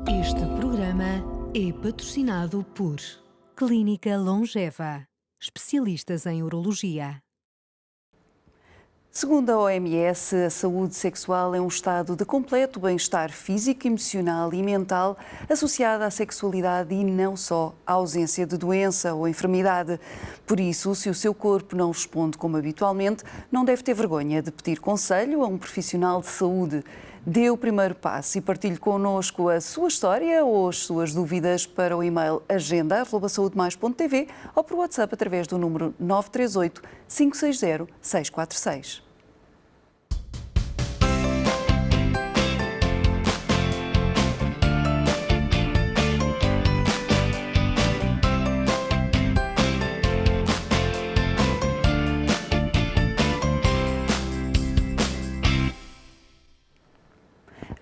Este programa é patrocinado por Clínica Longeva, especialistas em urologia. Segundo a OMS, a saúde sexual é um estado de completo bem-estar físico, emocional e mental associado à sexualidade e não só à ausência de doença ou enfermidade. Por isso, se o seu corpo não responde como habitualmente, não deve ter vergonha de pedir conselho a um profissional de saúde. Dê o primeiro passo e partilhe connosco a sua história ou as suas dúvidas para o e-mail agenda@saudemais.tv ou por WhatsApp através do número 938 560 646.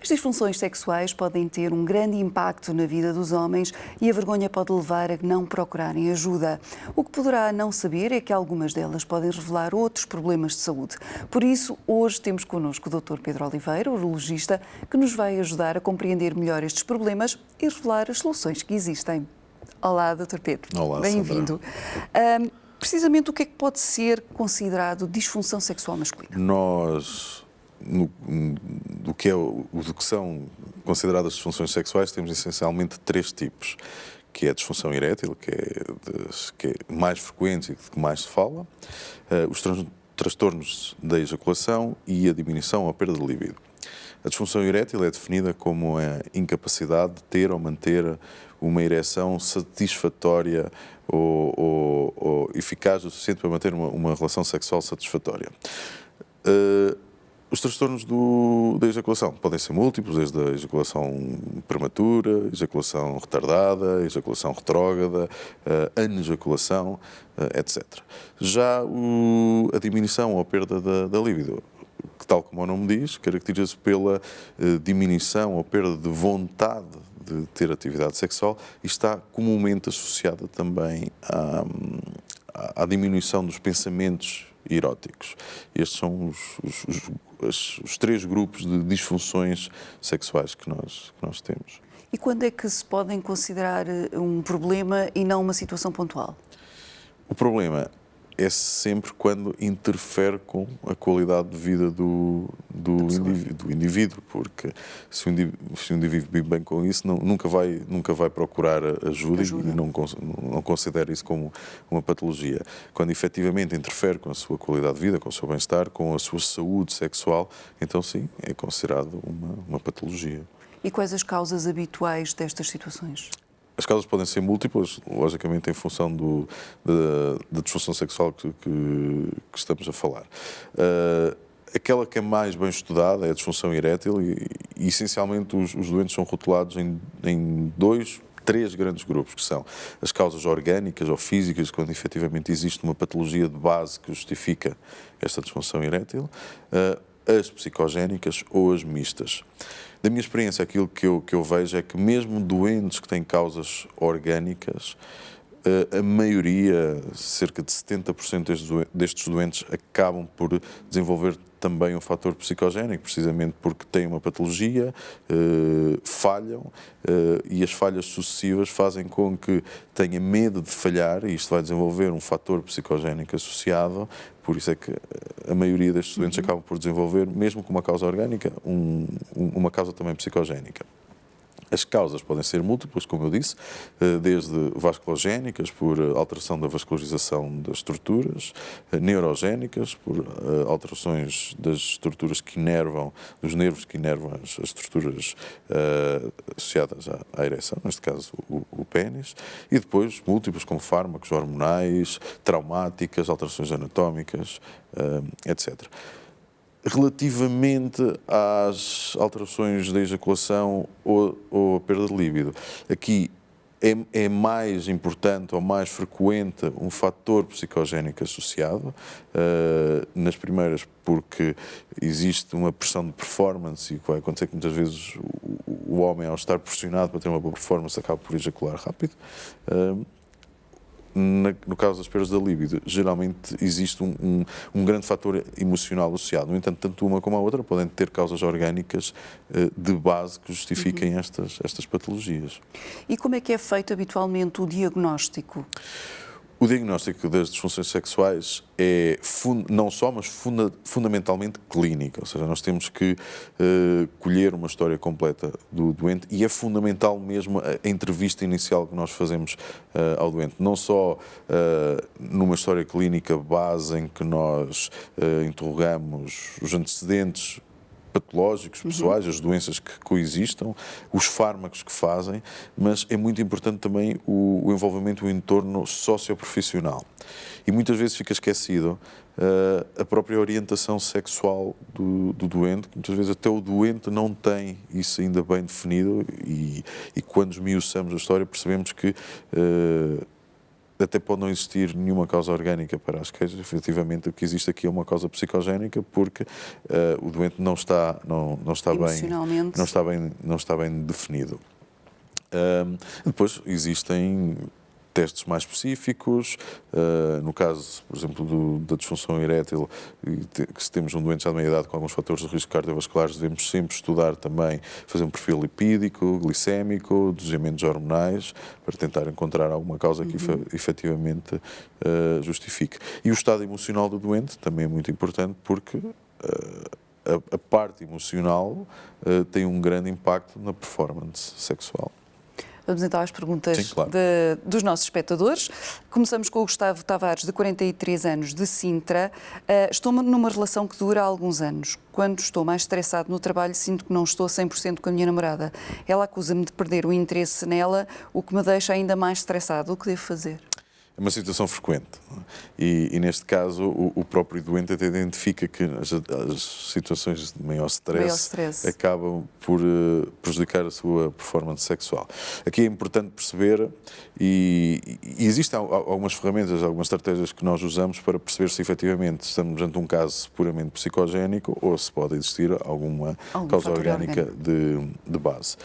As disfunções sexuais podem ter um grande impacto na vida dos homens e a vergonha pode levar a não procurarem ajuda. O que poderá não saber é que algumas delas podem revelar outros problemas de saúde. Por isso, hoje temos connosco o Dr. Pedro Oliveira, urologista, que nos vai ajudar a compreender melhor estes problemas e revelar as soluções que existem. Olá, Dr. Pedro. Olá, bem-vindo. Precisamente o que é que pode ser considerado disfunção sexual masculina? Nós, do que são consideradas disfunções sexuais, temos essencialmente três tipos, que é a disfunção erétil, que é mais frequente e de que mais se fala, os transtornos da ejaculação e a diminuição ou perda de libido. A disfunção erétil é definida como a incapacidade de ter ou manter uma ereção satisfatória ou eficaz o suficiente para manter uma relação sexual satisfatória. Os transtornos da ejaculação podem ser múltiplos, desde a ejaculação prematura, ejaculação retardada, ejaculação retrógrada, anejaculação, etc. Já a diminuição ou a perda da libido, que, tal como o nome diz, caracteriza-se pela diminuição ou perda de vontade de ter atividade sexual e está comumente associada também à diminuição dos pensamentos eróticos. Estes são os três grupos de disfunções sexuais que nós temos. E quando é que se podem considerar um problema e não uma situação pontual? O problema é sempre quando interfere com a qualidade de vida do indivíduo, porque se o indivíduo vive bem com isso, nunca vai procurar ajuda. E não considera isso como uma patologia. Quando efetivamente interfere com a sua qualidade de vida, com o seu bem-estar, com a sua saúde sexual, então sim, é considerado uma patologia. E quais as causas habituais destas situações? As causas podem ser múltiplas, logicamente em função da disfunção sexual que estamos a falar. Aquela que é mais bem estudada é a disfunção erétil e essencialmente os doentes são rotulados em três grandes grupos, que são as causas orgânicas ou físicas, quando efetivamente existe uma patologia de base que justifica esta disfunção erétil, as psicogénicas ou as mistas. Da minha experiência, aquilo que eu vejo é que mesmo doentes que têm causas orgânicas, a maioria, cerca de 70% destes doentes, acabam por desenvolver também um fator psicogénico, precisamente porque têm uma patologia, falham, e as falhas sucessivas fazem com que tenha medo de falhar, e isto vai desenvolver um fator psicogénico associado. Por isso é que a maioria destes doentes acabam por desenvolver, mesmo com uma causa orgânica, uma causa também psicogénica. As causas podem ser múltiplas, como eu disse, desde vasculogénicas, por alteração da vascularização das estruturas, neurogénicas, por alterações das estruturas que inervam, dos nervos que inervam as estruturas associadas à ereção, neste caso o pênis, e depois múltiplas como fármacos hormonais, traumáticas, alterações anatómicas, etc. Relativamente às alterações da ejaculação ou a perda de líbido, aqui é mais importante ou mais frequente um fator psicogénico associado, nas primeiras porque existe uma pressão de performance e vai acontecer que muitas vezes o homem, ao estar pressionado para ter uma boa performance, acaba por ejacular rápido. no caso das perdas da libido, geralmente existe um grande fator emocional associado. No entanto, tanto uma como a outra podem ter causas orgânicas de base que justifiquem estas patologias. E como é que é feito habitualmente o diagnóstico? O diagnóstico das disfunções sexuais é não só, mas fundamentalmente clínico, ou seja, nós temos que colher uma história completa do doente e é fundamental mesmo a entrevista inicial que nós fazemos ao doente, não só numa história clínica base em que nós interrogamos os antecedentes patológicos, pessoais, as doenças que coexistam, os fármacos que fazem, mas é muito importante também o envolvimento do entorno socioprofissional. E muitas vezes fica esquecido a própria orientação sexual do doente, que muitas vezes até o doente não tem isso ainda bem definido e quando esmiuçamos a história percebemos que até pode não existir nenhuma causa orgânica para as queixas. Efetivamente, o que existe aqui é uma causa psicogénica, porque o doente não está bem definido. Depois existem testes mais específicos, no caso, por exemplo, da disfunção erétil, que se temos um doente já de meia idade com alguns fatores de risco cardiovasculares, devemos sempre estudar também, fazer um perfil lipídico, glicémico, desejamentos hormonais, para tentar encontrar alguma causa que efetivamente justifique. E o estado emocional do doente também é muito importante, porque a parte emocional tem um grande impacto na performance sexual. Vamos então às perguntas. Sim, claro. Dos nossos espectadores. Começamos com o Gustavo Tavares, de 43 anos, de Sintra. Estou numa relação que dura há alguns anos. Quando estou mais estressado no trabalho, sinto que não estou 100% com a minha namorada. Ela acusa-me de perder o interesse nela, o que me deixa ainda mais estressado. O que devo fazer? É uma situação frequente e neste caso o próprio doente até identifica que as situações de maior stress acabam por prejudicar a sua performance sexual. Aqui é importante perceber e existem algumas ferramentas, algumas estratégias que nós usamos para perceber se efetivamente estamos diante de um caso puramente psicogénico ou se pode existir alguma causa orgânica de base.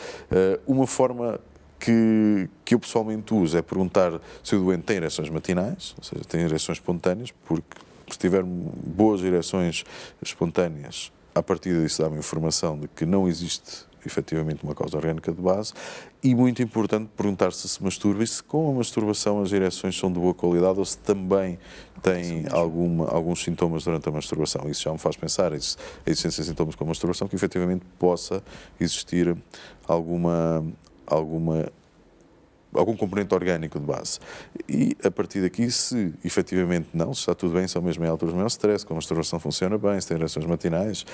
Uma forma que eu pessoalmente uso é perguntar se o doente tem ereções matinais, ou seja, tem ereções espontâneas, porque se tiver boas ereções espontâneas, a partir disso dá-me informação de que não existe efetivamente uma causa orgânica de base e, muito importante, perguntar se masturba e se com a masturbação as ereções são de boa qualidade ou se também tem alguns sintomas durante a masturbação. Isso já me faz pensar a existência de sintomas com a masturbação que efetivamente possa existir algum componente orgânico de base. E, a partir daqui, se efetivamente não, se está tudo bem, são mesmo em alturas de maior stress, com a masturbação funciona bem, se tem ereções matinais,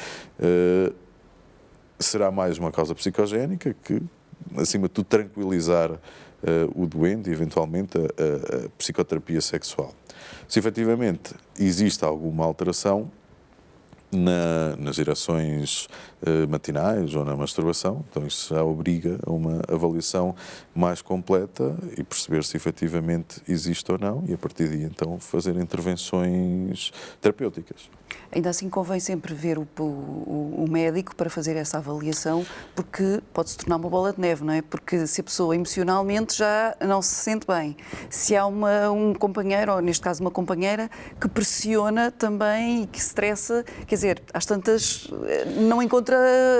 será mais uma causa psicogénica que, acima de tudo, tranquilizar o doente e, eventualmente, a psicoterapia sexual. Se efetivamente existe alguma alteração nas ereções matinais ou na masturbação, então isso já obriga a uma avaliação mais completa e perceber se efetivamente existe ou não e a partir daí então fazer intervenções terapêuticas. Ainda assim convém sempre ver o médico para fazer essa avaliação, porque pode se tornar uma bola de neve, não é? Porque se a pessoa emocionalmente já não se sente bem, se há um companheiro, ou neste caso uma companheira, que pressiona também e que estressa, quer dizer, às tantas não encontra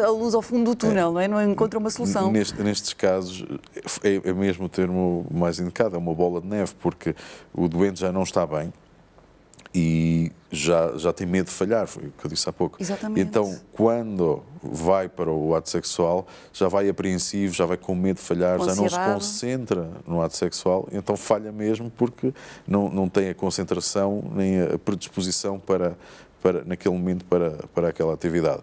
a luz ao fundo do túnel, não é? Não encontra uma solução. Nestes casos é mesmo o termo mais indicado, é uma bola de neve, porque o doente já não está bem e já tem medo de falhar, foi o que eu disse há pouco. Exatamente. Então, quando vai para o ato sexual, já vai apreensivo, já vai com medo de falhar, já não se concentra no ato sexual, então falha mesmo porque não tem a concentração nem a predisposição para naquele momento para aquela atividade.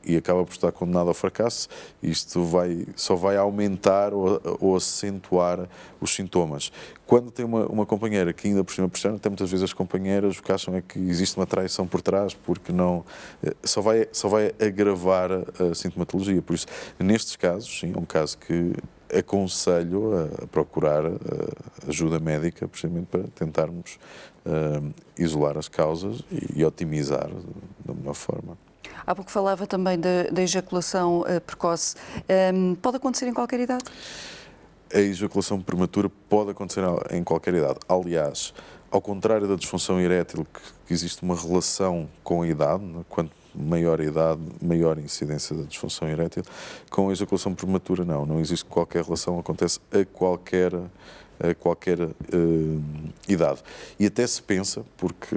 E acaba por estar condenado ao fracasso. Isto só vai aumentar ou acentuar os sintomas. Quando tem uma companheira que ainda por cima pressiona, até muitas vezes as companheiras o que acham é que existe uma traição por trás, porque só vai agravar a sintomatologia. Por isso, nestes casos, sim, é um caso que aconselho a procurar ajuda médica, precisamente para tentarmos isolar as causas e otimizar da melhor forma. Há pouco falava também da ejaculação precoce. Pode acontecer em qualquer idade? a ejaculação prematura pode acontecer em qualquer idade. Aliás, ao contrário da disfunção erétil, que existe uma relação com a idade, né? Quanto maior a idade, maior a incidência da disfunção erétil, com a ejaculação prematura não existe qualquer relação, acontece a qualquer idade. E até se pensa, porque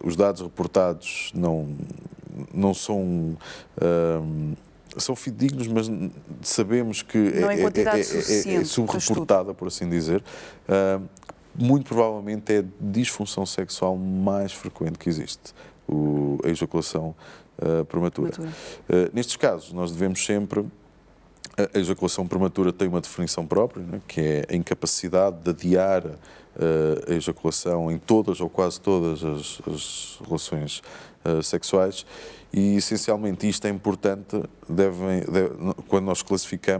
os dados reportados não são... são fidedignos, mas sabemos que não em quantidade suficiente, é subreportada, por assim dizer. Muito provavelmente é a disfunção sexual mais frequente que existe, a ejaculação prematura. Nestes casos, nós devemos sempre... A ejaculação prematura tem uma definição própria, né, que é a incapacidade de adiar a ejaculação em todas ou quase todas as relações sexuais, e essencialmente isto é importante, quando nós classificar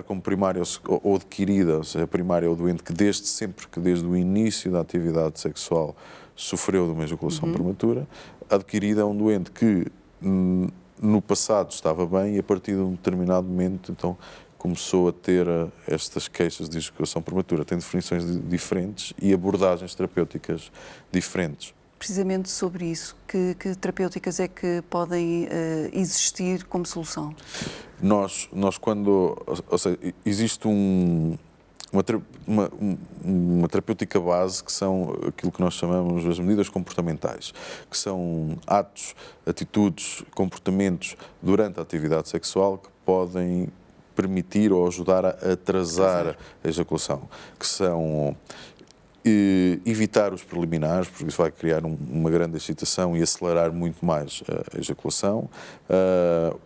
como primária ou adquirida, ou seja, a primária é o doente que desde o início da atividade sexual sofreu de uma ejaculação prematura. A adquirida é um doente que no passado estava bem e a partir de um determinado momento então começou a ter estas queixas de ejaculação prematura. Tem definições diferentes e abordagens terapêuticas diferentes. Precisamente sobre isso, que terapêuticas é que podem existir como solução? Nós quando... Ou seja, existe uma terapêutica base, que são aquilo que nós chamamos as medidas comportamentais, que são atos, atitudes, comportamentos durante a atividade sexual que podem permitir ou ajudar a atrasar a ejaculação, que são evitar os preliminares, porque isso vai criar uma grande excitação e acelerar muito mais a ejaculação,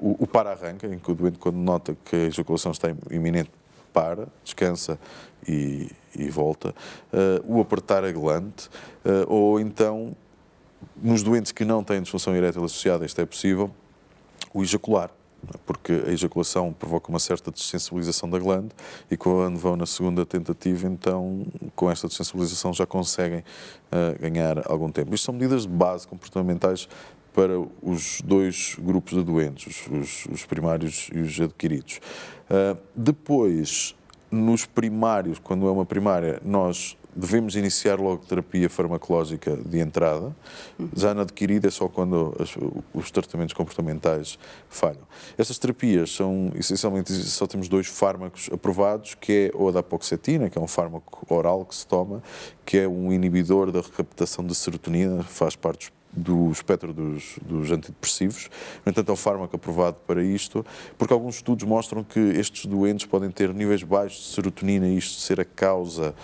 o para-arranca, em que o doente, quando nota que a ejaculação está iminente, para, descansa e volta, o apertar a glande, ou então, nos doentes que não têm disfunção erétil associada, isto é possível, o ejacular, porque a ejaculação provoca uma certa dessensibilização da glande e quando vão na segunda tentativa, então, com esta dessensibilização já conseguem ganhar algum tempo. Isto são medidas de base comportamentais para os dois grupos de doentes, os primários e os adquiridos. Depois, nos primários, quando é uma primária, nós devemos iniciar logo terapia farmacológica de entrada. Já na adquirida é só quando os tratamentos comportamentais falham. Estas terapias são, essencialmente, só temos 2 fármacos aprovados, que é o daparoxetina, que é um fármaco oral que se toma, que é um inibidor da recaptação de serotonina, faz parte do espectro dos antidepressivos. No entanto, é um fármaco aprovado para isto, porque alguns estudos mostram que estes doentes podem ter níveis baixos de serotonina e isto ser a causa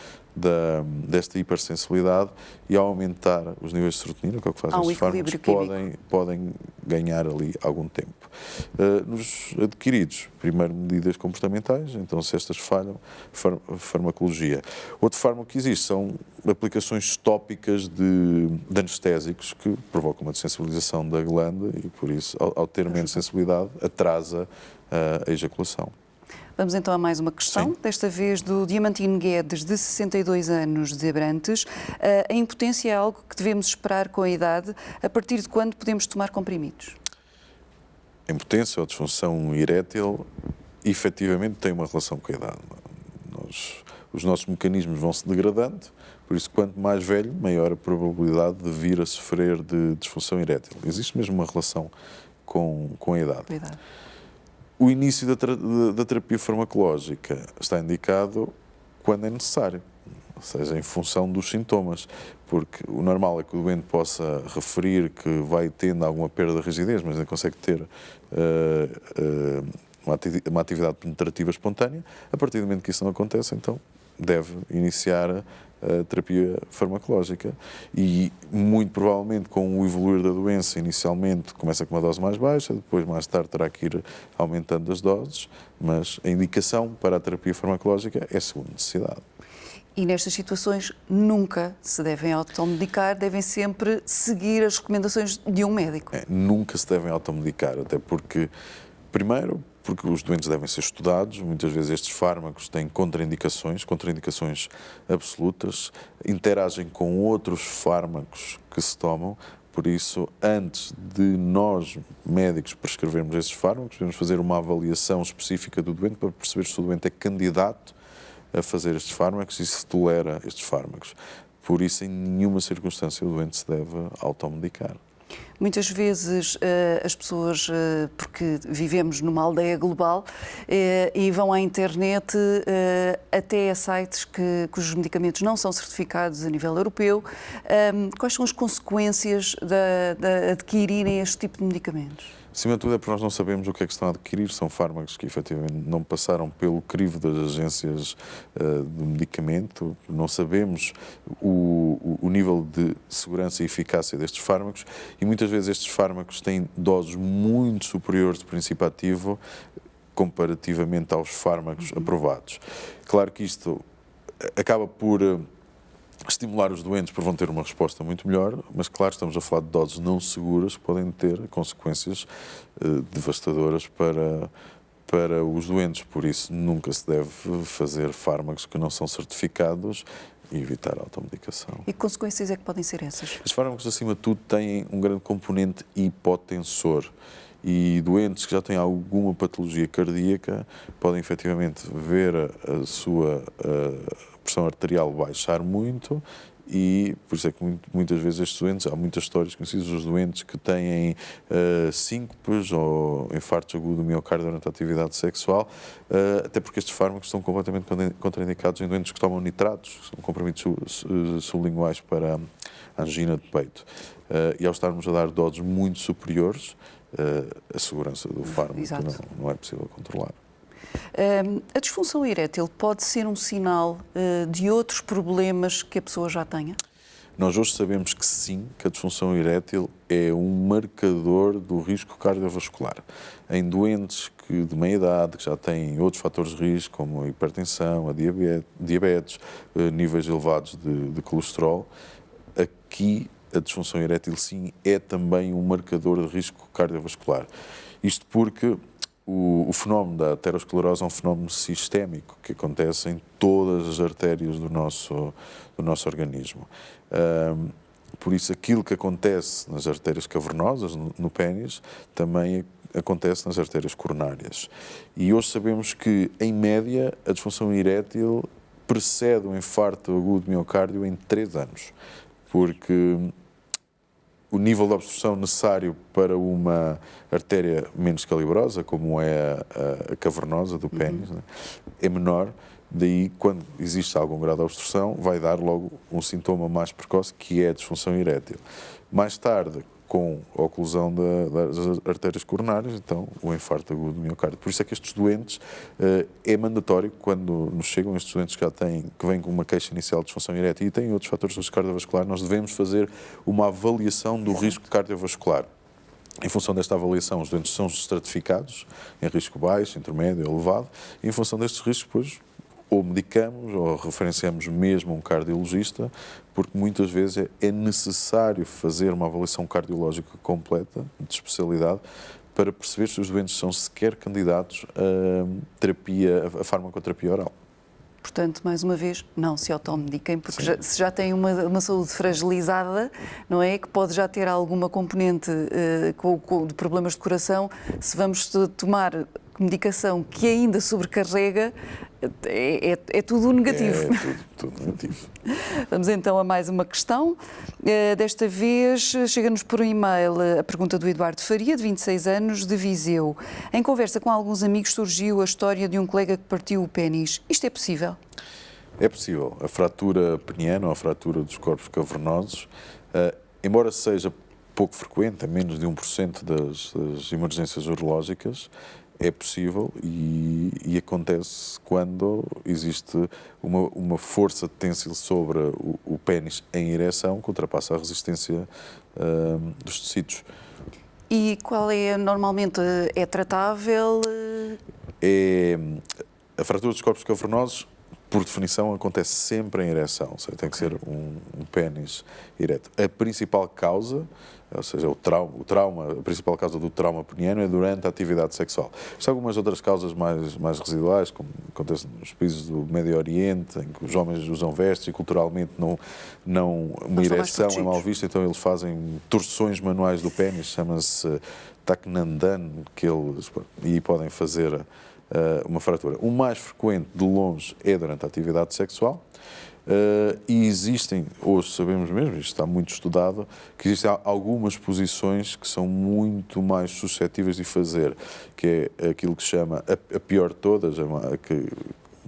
desta hipersensibilidade, e ao aumentar os níveis de serotonina, que é o que fazem estes fármacos, podem ganhar ali algum tempo. Nos adquiridos, primeiro medidas comportamentais, então se estas falham, farmacologia. Outro fármaco que existe são aplicações tópicas de anestésicos que provocam uma dessensibilização da glândula e por isso, ao ter menos sensibilidade, atrasa a ejaculação. Vamos então a mais uma questão, Sim. desta vez do Diamantino Guedes, de 62 anos, de Abrantes. A impotência é algo que devemos esperar com a idade. A partir de quando podemos tomar comprimidos? A impotência ou disfunção erétil efetivamente tem uma relação com a idade. Os nossos mecanismos vão se degradando, por isso quanto mais velho, maior a probabilidade de vir a sofrer de disfunção erétil. Existe mesmo uma relação com a idade. O início da terapia farmacológica está indicado quando é necessário, ou seja, em função dos sintomas, porque o normal é que o doente possa referir que vai tendo alguma perda de rigidez, mas não consegue ter uma atividade penetrativa espontânea. A partir do momento que isso não acontece, então deve iniciar a terapia farmacológica e, muito provavelmente, com o evoluir da doença, inicialmente começa com uma dose mais baixa, depois mais tarde terá que ir aumentando as doses, mas a indicação para a terapia farmacológica é segundo necessidade. E nestas situações nunca se devem automedicar, devem sempre seguir as recomendações de um médico. Nunca se devem automedicar, até porque, primeiro, porque os doentes devem ser estudados, muitas vezes estes fármacos têm contraindicações absolutas, interagem com outros fármacos que se tomam, Por isso, antes de nós, médicos, prescrevermos esses fármacos, devemos fazer uma avaliação específica do doente para perceber se o doente é candidato a fazer estes fármacos e se tolera estes fármacos. Por isso, em nenhuma circunstância, o doente se deve automedicar. Muitas vezes as pessoas, porque vivemos numa aldeia global, e vão à internet até a sites cujos medicamentos não são certificados a nível europeu. Quais são as consequências de adquirirem este tipo de medicamentos? Acima de tudo é porque nós não sabemos o que é que estão a adquirir. São fármacos que efetivamente não passaram pelo crivo das agências do medicamento. Não sabemos o nível de segurança e eficácia destes fármacos e muitas vezes estes fármacos têm doses muito superiores de princípio ativo comparativamente aos fármacos aprovados. Claro que isto acaba por estimular os doentes porque vão ter uma resposta muito melhor, mas claro, estamos a falar de doses não seguras que podem ter consequências devastadoras para os doentes, por isso nunca se deve fazer fármacos que não são certificados e evitar a automedicação. E que consequências é que podem ser essas? Os fármacos, acima de tudo, têm um grande componente hipotensor. E doentes que já têm alguma patologia cardíaca podem efetivamente ver a sua pressão arterial baixar muito e por isso é que muitas vezes estes doentes, há muitas histórias conhecidas dos doentes que têm síncopes ou infartos agudos do miocárdio durante a atividade sexual, até porque estes fármacos estão completamente contraindicados em doentes que tomam nitratos, que são comprimidos sublinguais para a angina de peito. E ao estarmos a dar doses muito superiores, a segurança do fármaco não é possível controlar. A disfunção erétil pode ser um sinal de outros problemas que a pessoa já tenha? Nós hoje sabemos que sim, que a disfunção erétil é um marcador do risco cardiovascular. Em doentes de meia idade, que já têm outros fatores de risco, como a hipertensão, a diabetes, níveis elevados de colesterol, aqui a disfunção erétil, sim, é também um marcador de risco cardiovascular. Isto porque o fenómeno da aterosclerose é um fenómeno sistémico que acontece em todas as artérias do nosso organismo. Por isso, aquilo que acontece nas artérias cavernosas, no pénis, também acontece nas artérias coronárias. E hoje sabemos que, em média, a disfunção erétil precede o infarto agudo de miocárdio em 3 anos. Porque o nível de obstrução necessário para uma artéria menos calibrosa, como é a cavernosa do pénis, é menor. Daí, quando existe algum grau de obstrução, vai dar logo um sintoma mais precoce, que é a disfunção erétil. Mais tarde, com a oclusão das artérias coronárias, então o infarto agudo do miocárdio. Por isso é que estes doentes, é mandatório, quando nos chegam estes doentes que vêm com uma queixa inicial de disfunção erétil e têm outros fatores de risco cardiovascular, nós devemos fazer uma avaliação do risco cardiovascular. Em função desta avaliação, os doentes são estratificados em risco baixo, intermédio, elevado, e em função destes riscos, depois, ou medicamos ou referenciamos mesmo um cardiologista, porque muitas vezes é necessário fazer uma avaliação cardiológica completa, de especialidade, para perceber se os doentes são sequer candidatos a farmacoterapia oral. Portanto, mais uma vez, não se automediquem, porque se já têm uma saúde fragilizada, não é? Que pode já ter alguma componente de problemas de coração, se vamos tomar medicação que ainda sobrecarrega, é tudo negativo. É tudo negativo. Vamos então a mais uma questão. Desta vez chega-nos por um e-mail a pergunta do Eduardo Faria, de 26 anos, de Viseu. Em conversa com alguns amigos surgiu a história de um colega que partiu o pénis. Isto é possível? É possível. A fratura peniana ou a fratura dos corpos cavernosos, embora seja pouco frequente, a menos de 1% das emergências urológicas, é possível e acontece quando existe uma força têncil sobre o pénis em ereção que ultrapassa a resistência dos tecidos. E qual é, normalmente, é tratável? A fratura dos corpos cavernosos por definição, acontece sempre em ereção, ou seja, tem que ser um pênis ereto. A principal causa, ou seja, o trauma, a principal causa do trauma peniano é durante a atividade sexual. Há algumas outras causas mais residuais, como acontece nos países do Médio Oriente, em que os homens usam vestes e culturalmente uma ereção é mal vista, então eles fazem torções manuais do pênis, chama-se Taknandan, e podem fazer uma fratura. O mais frequente, de longe, é durante a atividade sexual. E existem, hoje sabemos mesmo, isto está muito estudado, que existem algumas posições que são muito mais suscetíveis de fazer, que é aquilo que se chama a pior de todas,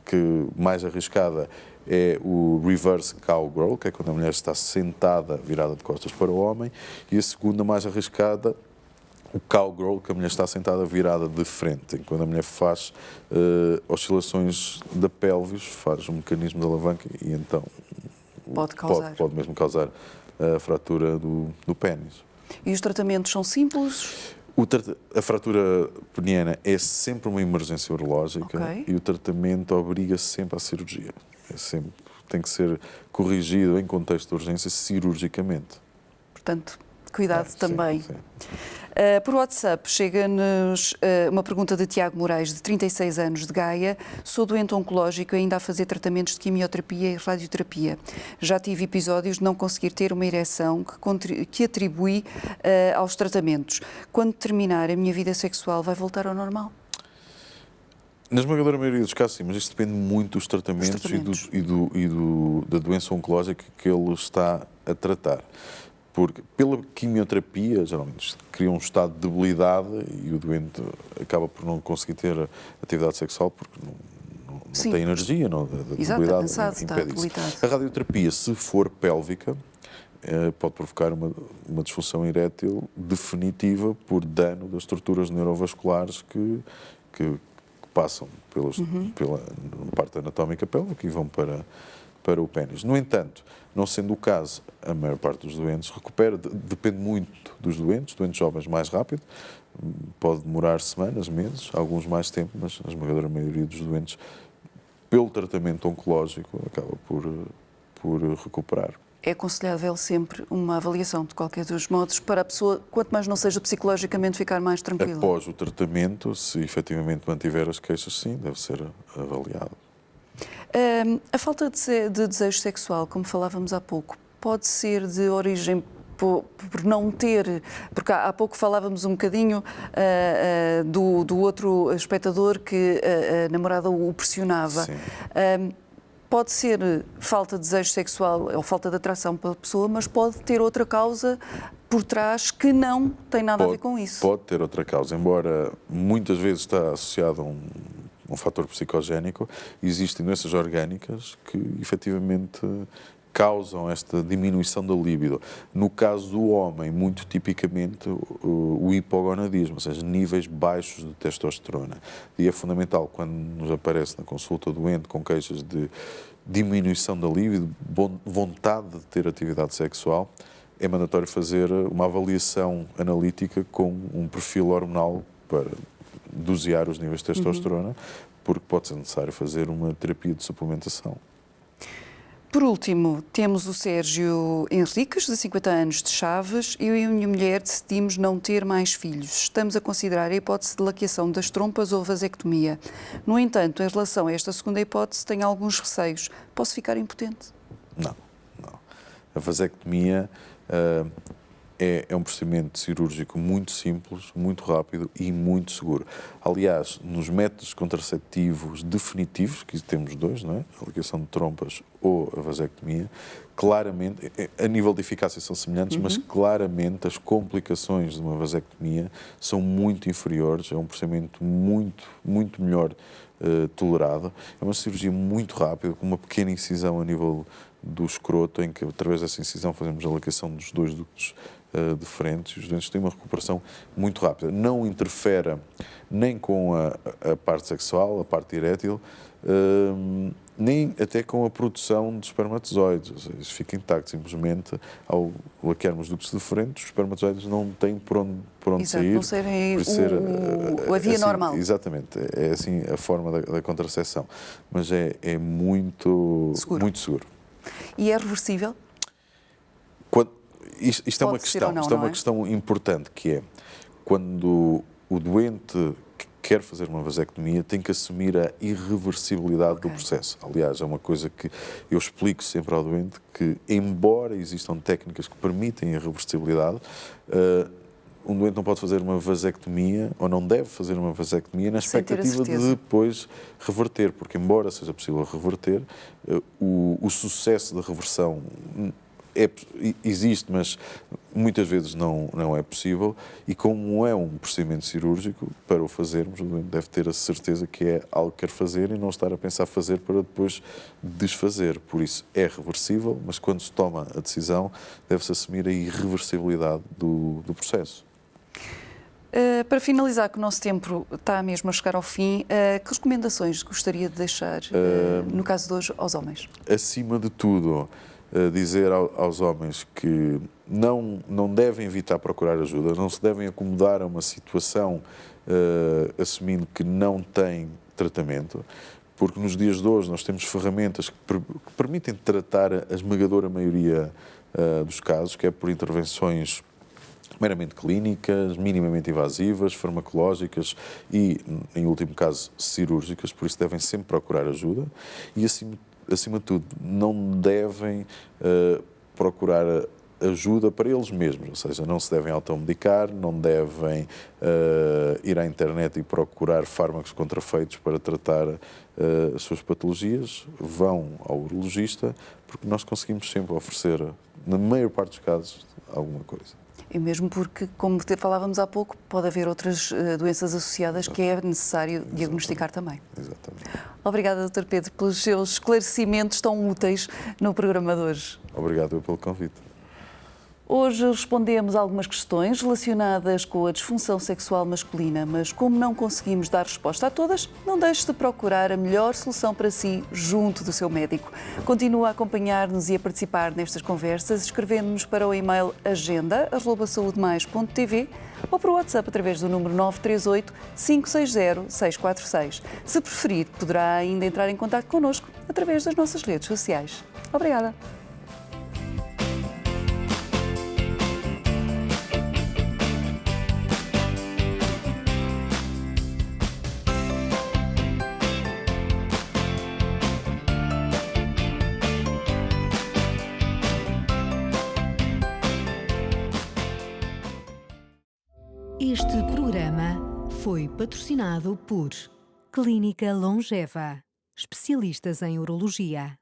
que mais arriscada é o reverse cowgirl, que é quando a mulher está sentada, virada de costas para o homem, e a segunda mais arriscada, o cowgirl, que a mulher está sentada virada de frente, quando a mulher faz oscilações da pelvis, faz um mecanismo de alavanca e então pode mesmo causar a fratura do pênis. E os tratamentos são simples? A fratura peniana é sempre uma emergência urológica e o tratamento obriga sempre à cirurgia. Tem que ser corrigido em contexto de urgência cirurgicamente. Portanto, cuidado também. Sim. Por WhatsApp chega-nos uma pergunta de Tiago Moraes, de 36 anos, de Gaia. Sou doente oncológico e ainda a fazer tratamentos de quimioterapia e radioterapia. Já tive episódios de não conseguir ter uma ereção que atribui aos tratamentos. Quando terminar a minha vida sexual, vai voltar ao normal? Na esmagadora maioria dos casos, sim, mas isto depende muito dos tratamentos. Da doença oncológica que ele está a tratar. Porque pela quimioterapia, geralmente, cria um estado de debilidade e o doente acaba por não conseguir ter atividade sexual porque não tem energia, a debilidade cansado, impede isso. A radioterapia, se for pélvica, pode provocar uma disfunção erétil definitiva por dano das estruturas neurovasculares que passam pela parte anatómica pélvica e vão para o pênis. No entanto, não sendo o caso, a maior parte dos doentes recupera, depende muito dos doentes jovens mais rápido, pode demorar semanas, meses, alguns mais tempo, mas a esmagadora maioria dos doentes, pelo tratamento oncológico, acaba por recuperar. É aconselhável sempre uma avaliação, de qualquer dos modos, para a pessoa, quanto mais não seja psicologicamente, ficar mais tranquila. Após o tratamento, se efetivamente mantiver as queixas, sim, deve ser avaliado. A falta de desejo sexual, como falávamos há pouco, pode ser de origem por não ter, porque há pouco falávamos um bocadinho do outro espectador que a namorada o pressionava. Pode ser falta de desejo sexual ou falta de atração pela pessoa, mas pode ter outra causa por trás que não tem nada a ver com isso. Pode ter outra causa, embora muitas vezes está associado a um fator psicogénico, existem doenças orgânicas que efetivamente causam esta diminuição da libido. No caso do homem, muito tipicamente, o hipogonadismo, ou seja, níveis baixos de testosterona. E é fundamental, quando nos aparece na consulta doente com queixas de diminuição da libido, vontade de ter atividade sexual, é mandatório fazer uma avaliação analítica com um perfil hormonal para dosear os níveis de testosterona, porque pode ser necessário fazer uma terapia de suplementação. Por último, temos o Sérgio Henriques, de 50 anos, de Chaves. Eu e a minha mulher decidimos não ter mais filhos. Estamos a considerar a hipótese de laqueação das trompas ou vasectomia. No entanto, em relação a esta segunda hipótese, tenho alguns receios. Posso ficar impotente? Não. A vasectomia é um procedimento cirúrgico muito simples, muito rápido e muito seguro. Aliás, nos métodos contraceptivos definitivos, que temos dois, não é? A ligação de trompas ou a vasectomia, claramente, a nível de eficácia são semelhantes, mas claramente as complicações de uma vasectomia são muito inferiores, é um procedimento muito melhor tolerado. É uma cirurgia muito rápida, com uma pequena incisão a nível do escroto, em que através dessa incisão fazemos a ligação dos dois ductos de frente, os doentes têm uma recuperação muito rápida. Não interfere nem com a parte sexual, a parte erétil, nem até com a produção de espermatozoides. Ou seja, isso fica intacto. Simplesmente, ao laquearmos ductos de frente, os espermatozoides não têm por onde Exato, sair. não serem a via assim, normal. Exatamente. É assim a forma da contracepção. Mas é muito seguro. E é reversível? Isto é uma questão, não, isto é uma questão importante, que é quando o doente que quer fazer uma vasectomia tem que assumir a irreversibilidade do processo. Aliás, é uma coisa que eu explico sempre ao doente, que embora existam técnicas que permitem a reversibilidade, um doente não pode fazer uma vasectomia, ou não deve fazer uma vasectomia, na expectativa de depois reverter, porque embora seja possível reverter, o sucesso da reversão existe, mas muitas vezes não é possível, e como é um procedimento cirúrgico, para o fazermos, o doente deve ter a certeza que é algo que quer fazer e não estar a pensar fazer para depois desfazer. Por isso é reversível, mas quando se toma a decisão, deve-se assumir a irreversibilidade do processo. Para finalizar, que o nosso tempo está mesmo a chegar ao fim, que recomendações gostaria de deixar, no caso de hoje, aos homens? Acima de tudo, dizer aos homens que não devem evitar procurar ajuda, não se devem acomodar a uma situação assumindo que não têm tratamento, porque nos dias de hoje nós temos ferramentas que permitem tratar a esmagadora maioria dos casos, que é por intervenções meramente clínicas, minimamente invasivas, farmacológicas e, em último caso, cirúrgicas, por isso devem sempre procurar ajuda e, acima de tudo, não devem procurar ajuda para eles mesmos, ou seja, não se devem automedicar, não devem ir à internet e procurar fármacos contrafeitos para tratar as suas patologias. Vão ao urologista, porque nós conseguimos sempre oferecer, na maior parte dos casos, alguma coisa. E mesmo porque, como falávamos há pouco, pode haver outras doenças associadas que é necessário diagnosticar também. Exatamente. Obrigada, Dr. Pedro, pelos seus esclarecimentos tão úteis no programa de hoje. Obrigado pelo convite. Hoje respondemos a algumas questões relacionadas com a disfunção sexual masculina, mas como não conseguimos dar resposta a todas, não deixe de procurar a melhor solução para si junto do seu médico. Continua a acompanhar-nos e a participar nestas conversas, escrevendo-nos para o e-mail agenda@saudemais.tv ou para o WhatsApp através do número 938 560 646. Se preferir, poderá ainda entrar em contato connosco através das nossas redes sociais. Obrigada. Este programa foi patrocinado por Clínica Longeva, especialistas em urologia.